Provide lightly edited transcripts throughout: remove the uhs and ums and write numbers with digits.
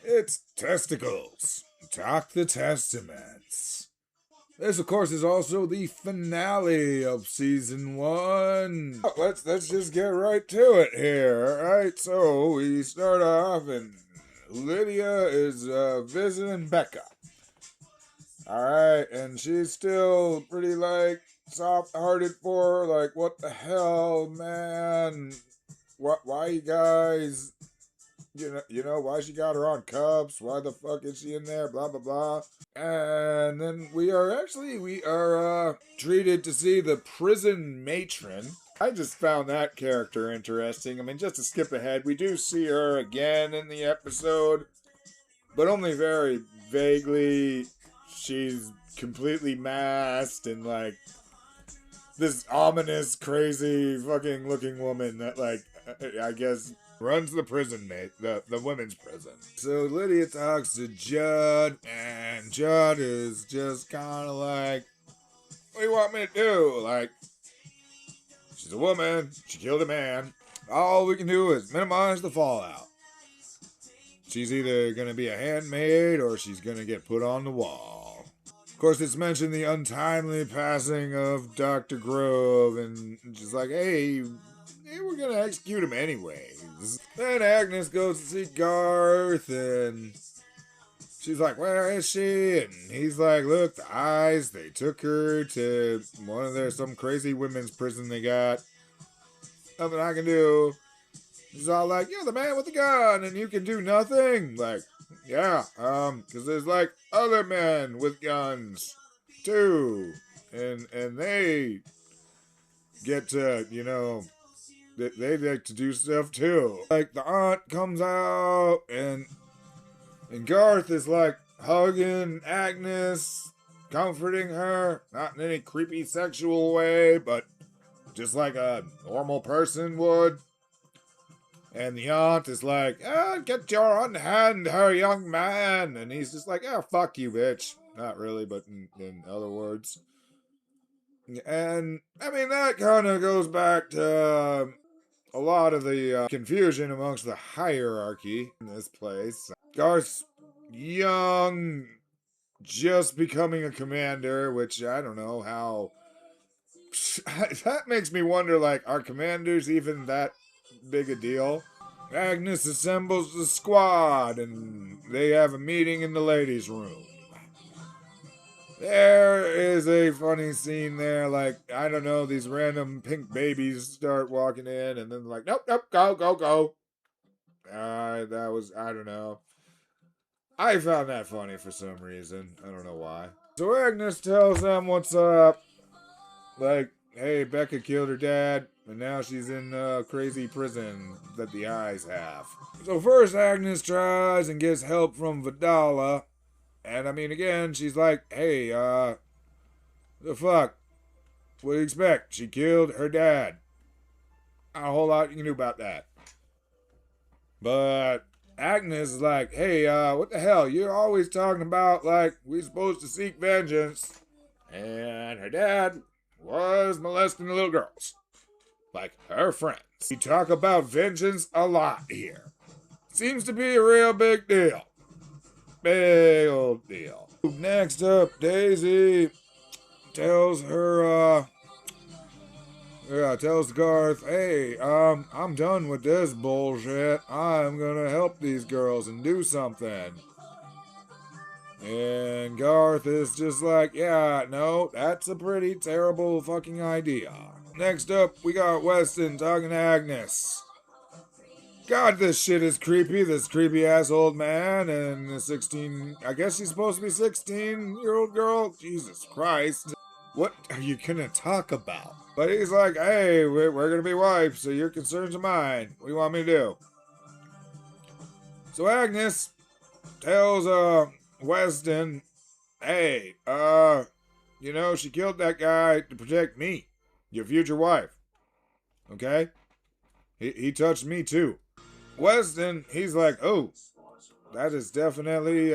It's Testicles Talk The Testaments. This, of course, is also the finale of season 1. Let's just get right to it here. Alright, so we start off and Lydia is visiting Becca. Alright, and she's still pretty, soft-hearted for her. Like, what the hell, man? Why you guys... You know, why she got her on cups? Why the fuck is she in there? Blah, blah, blah. And then we are treated to see the prison matron. I just found that character interesting. I mean, just to skip ahead, we do see her again in the episode, but only very vaguely. She's completely masked and, this ominous, crazy, fucking looking woman that, I guess... runs the prison, the women's prison. So Lydia talks to Judd, and Judd is just kind of like, what do you want me to do? She's a woman, she killed a man. All we can do is minimize the fallout. She's either going to be a handmaid, or she's going to get put on the wall. Of course, it's mentioned the untimely passing of Dr. Grove, and she's like, hey, we're going to execute him anyways. Then Agnes goes to see Garth, and she's like, where is she? And he's like, look, the eyes, they took her to some crazy women's prison they got. Nothing I can do. She's all like, you're the man with the gun, and you can do nothing. Yeah, because there's, other men with guns, too. And they get to, they like to do stuff too. The aunt comes out and Garth is hugging Agnes, comforting her, not in any creepy sexual way, but just like a normal person would. And the aunt is like, get your unhand her, young man. And he's just like, fuck you, bitch. Not really, but in other words. And, I mean, that kind of goes back to a lot of the confusion amongst the hierarchy in this place. Garth's young, just becoming a commander, which I don't know how... that makes me wonder, are commanders even that big a deal? Agnes assembles the squad, and they have a meeting in the ladies' room. There is a funny scene there, I don't know, these random pink babies start walking in, and then nope, go. I don't know. I found that funny for some reason. I don't know why. So Agnes tells them what's up. Hey, Becca killed her dad, and now she's in a crazy prison that the eyes have. So first Agnes tries and gets help from Vidala. And I mean, again, she's like, hey, the fuck? What do you expect? She killed her dad. Not a whole lot you can do about that. But Agnes is like, hey, what the hell? You're always talking about, we're supposed to seek vengeance. And her dad was molesting the little girls. Her friends. We talk about vengeance a lot here. Seems to be a real big deal. Big old deal. Next up, Daisy tells tells Garth, hey, I'm done with this bullshit. I'm gonna help these girls and do something. And Garth is just like, yeah, no, that's a pretty terrible fucking idea. Next up, we got Weston talking to Agnes. God, this shit is creepy. This creepy ass old man and the 16, I guess she's supposed to be 16-year-old girl. Jesus Christ. What are you gonna talk about? But he's like, hey, we're gonna be wives, so your concerns are mine. What do you want me to do? So Agnes tells, Weston, hey, she killed that guy to protect me, your future wife. Okay? He touched me too. Weston, he's like, oh, that is definitely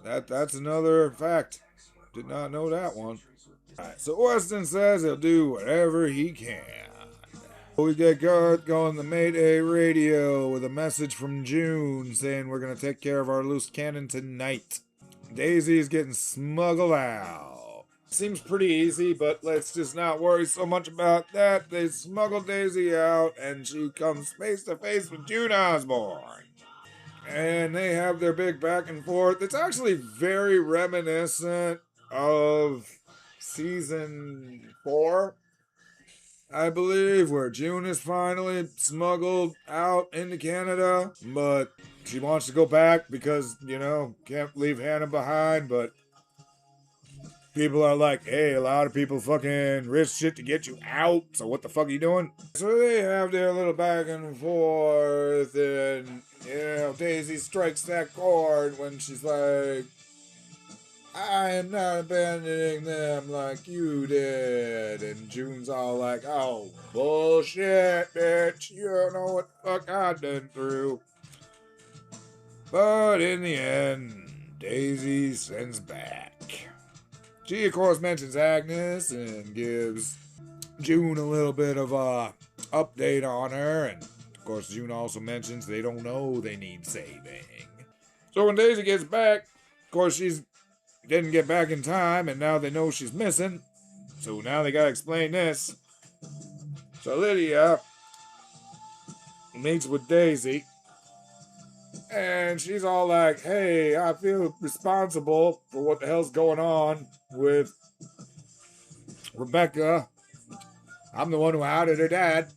that's another fact. Did not know that one. Alright, so Weston says he'll do whatever he can. We get Garth going the Mayday radio with a message from June saying we're gonna take care of our loose cannon tonight. Daisey's getting smuggled out. Seems pretty easy, but let's just not worry so much about that. They smuggle Daisey out, and she comes face to face with June Osborne. And they have their big back and forth. It's actually very reminiscent of season 4, I believe, where June is finally smuggled out into Canada, but she wants to go back because, can't leave Hannah behind, but people are like, hey, a lot of people fucking risk shit to get you out, so what the fuck are you doing? So they have their little back and forth, and, Daisey strikes that chord when she's like, I am not abandoning them like you did. And June's all like, oh, bullshit, bitch. You don't know what the fuck I've been through. But in the end, Daisey sends back. She, of course, mentions Agnes and gives June a little bit of a update on her. And, of course, June also mentions they don't know they need saving. So when Daisey gets back, of course, she didn't get back in time, and now they know she's missing. So now they gotta explain this. So Lydia meets with Daisey, and she's all like, hey, I feel responsible for what the hell's going on with Rebecca. I'm the one who outed her dad.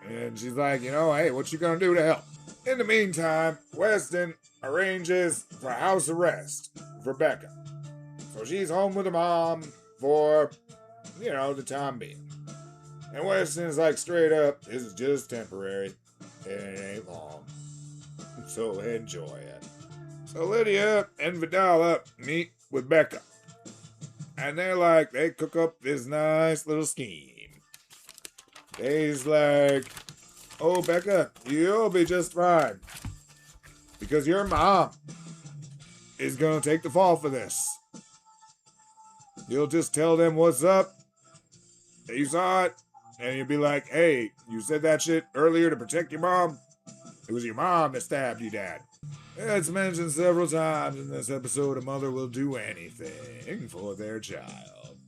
And she's like, hey, what you gonna do to help? In the meantime, Weston arranges for house arrest for Rebecca. So she's home with her mom for, the time being. And Weston's like, straight up, this is just temporary. It ain't long. So enjoy it. So Lydia and Vidala meet with Becca. And they cook up this nice little scheme. They's like, oh, Becca, you'll be just fine. Because your mom is gonna take the fall for this. You'll just tell them what's up, that you saw it, and you'll be like, hey, you said that shit earlier to protect your mom? It was your mom that stabbed you, Dad. It's mentioned several times in this episode a mother will do anything for their child.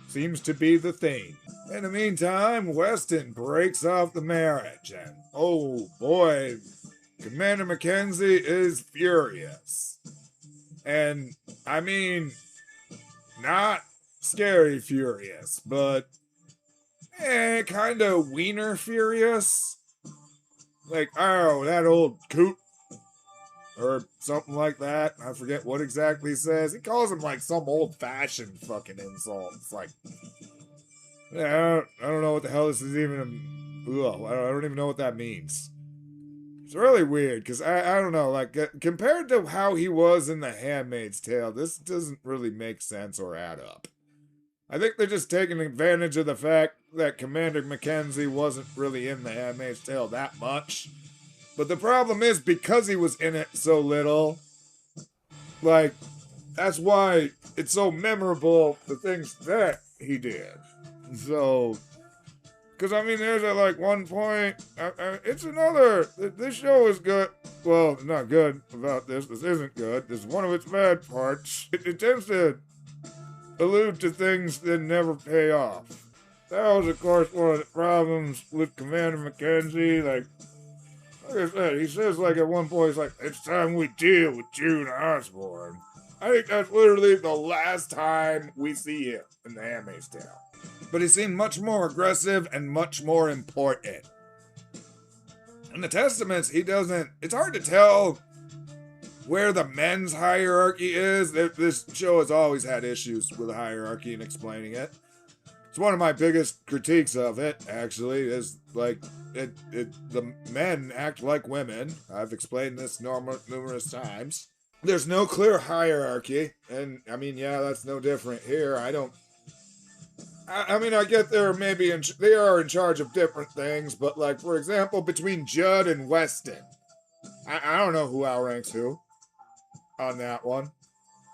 Seems to be the thing. In the meantime, Weston breaks off the marriage, and oh boy, Commander Mackenzie is furious. And, I mean, not scary furious, but kind of wiener furious. Like, oh, that old coot. Or something like that. I forget what exactly he says. He calls him like some old-fashioned fucking insult. It's like, I don't know what the hell this is even. Ugh, I don't even know what that means. It's really weird, because I don't know, like, compared to how he was in The Handmaid's Tale, this doesn't really make sense or add up. I think they're just taking advantage of the fact that Commander Mackenzie wasn't really in The Handmaid's Tale that much. But the problem is, because he was in it so little, like, that's why it's so memorable, the things that he did. So, because, I mean, there's at, like, one point, this show is good. Well, not good about this. This isn't good. This is one of its bad parts. It tends to allude to things that never pay off. That was, of course, one of the problems with Commander Mackenzie. Like I said, he says, like, at one point, he's like, it's time we deal with June Osborne. I think that's literally the last time we see him in The Handmaid's Tale. But he seemed much more aggressive and much more important. In the Testaments, he doesn't. It's hard to tell where the men's hierarchy is. This show has always had issues with the hierarchy and explaining it. It's one of my biggest critiques of it, actually, is like the men act like women. I've explained this numerous times. There's no clear hierarchy, and I mean, yeah, that's no different here. I mean, I get they're maybe they are in charge of different things, but like, for example, between Judd and Weston, I don't know who outranks who on that one.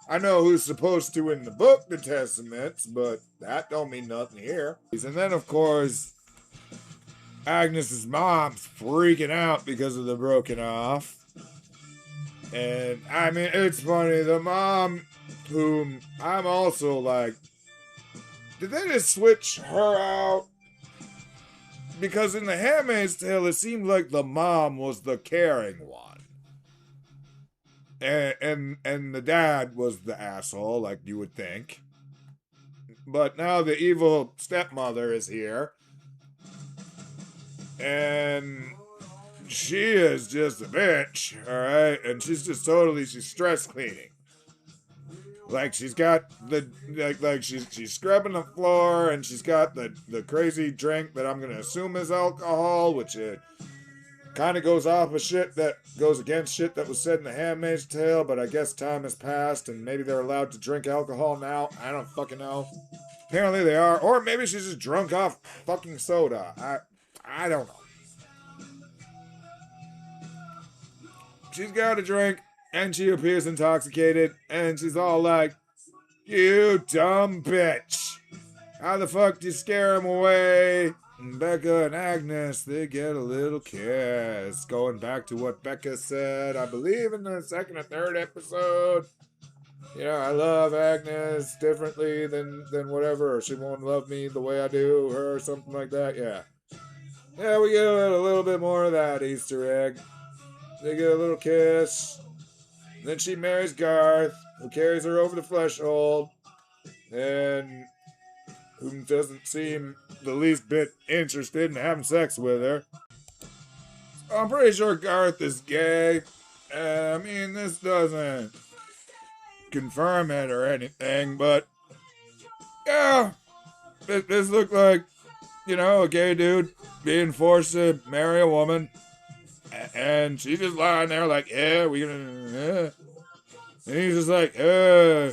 I know who's supposed to in the book, the Testaments, but that don't mean nothing here. And then, of course, Agnes's mom's freaking out because of the broken off. And I mean, it's funny. The mom, whom I'm also like, did they just switch her out? Because in The Handmaid's Tale, it seemed like the mom was the caring one. And the dad was the asshole, like you would think. But now the evil stepmother is here. And she is just a bitch, alright? And she's just she's stress cleaning. Like she's got the like she's scrubbing the floor, and she's got the crazy drink that I'm gonna assume is alcohol, which it kind of goes off of shit that goes against shit that was said in The Handmaid's Tale, but I guess time has passed and maybe they're allowed to drink alcohol now. I don't fucking know. Apparently they are, or maybe she's just drunk off fucking soda. I don't know. She's got a drink, and she appears intoxicated, and she's all like, "You dumb bitch. How the fuck do you scare him away?" And Becca and Agnes, they get a little kiss. Going back to what Becca said, I believe in the second or third episode. You know, I love Agnes differently than whatever, or she won't love me the way I do her, or something like that. Yeah. Yeah, we get a little bit more of that Easter egg. They get a little kiss. Then she marries Garth, who carries her over the threshold, and who doesn't seem the least bit interested in having sex with her. So I'm pretty sure Garth is gay. I mean, this doesn't confirm it or anything, but yeah, this looked like, you know, a gay dude being forced to marry a woman. And she's just lying there like, yeah, we gonna, yeah. And he's just like, yeah,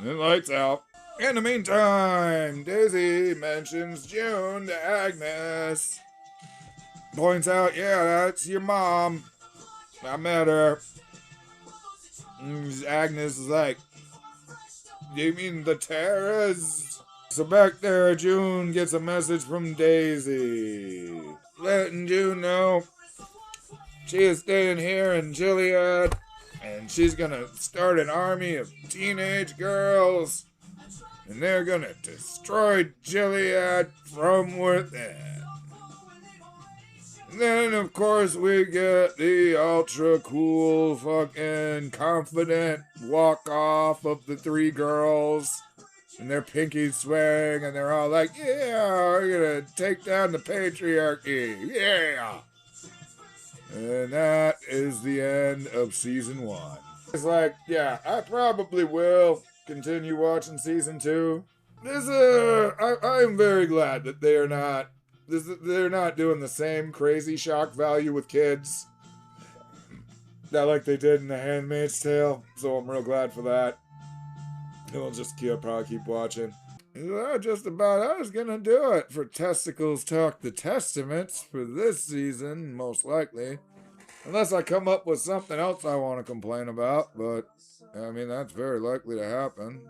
and lights out. In the meantime, Daisy mentions June to Agnes. Points out, yeah, that's your mom. I met her. And Agnes is like, you mean the Terras? So back there, June gets a message from Daisy, letting June know she is staying here in Gilead, and she's gonna start an army of teenage girls, and they're gonna destroy Gilead from within. And then, of course, we get the ultra cool, fucking confident walk off of the three girls. And their pinkies swing, and they're all like, yeah, we're gonna take down the patriarchy, yeah! And that is the end of season 1. It's like, yeah, I probably will continue watching season 2. I'm very glad that they're not doing the same crazy shock value with kids that like they did in The Handmaid's Tale, so I'm real glad for that. And we'll just probably keep watching. That just about is gonna do it for Testicles Talk The Testaments for this season, most likely. Unless I come up with something else I want to complain about, but I mean, that's very likely to happen.